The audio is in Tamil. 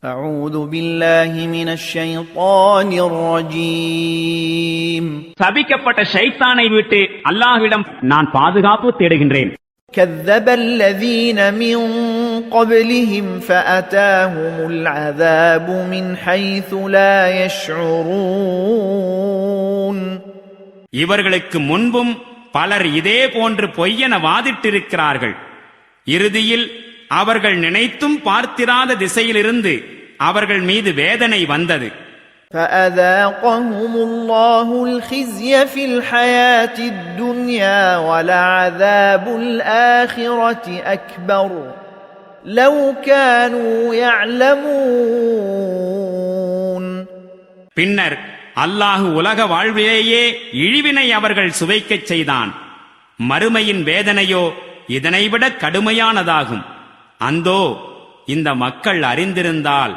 أعوذ بالله من الشيطان الرجيم சபிக்கப்பட்ட ஷைத்தானை விட்டு அல்லாஹ்விடம் நான் பாதுகாப்பு தேடுகின்றேன். كذب الذين من قبلهم فأتاهم العذاب من حيث لا يشعرون இவர்களுக்கு முன்பும் பலர் இதே போன்று பொய்யென வாதிட்டிருக்கிறார்கள். இறுதியில் அவர்கள் நினைத்தும் பார்த்திராத திசையிலிருந்து அவர்கள் மீது வேதனை வந்தது. فأذاقهم الله الخزي في الحياة الدنيا ولعذاب الآخرة أكبر لو كانوا يعلمون. பின்னர் அல்லாஹ் உலக வாழ்விலேயே இழிவினை அவர்கள் சுவைக்கச் செய்தான். மறுமையின் வேதனையோ இதனைவிட கடுமையானதாகும். அந்தோ இந்த மக்கள் அறிந்திருந்தால்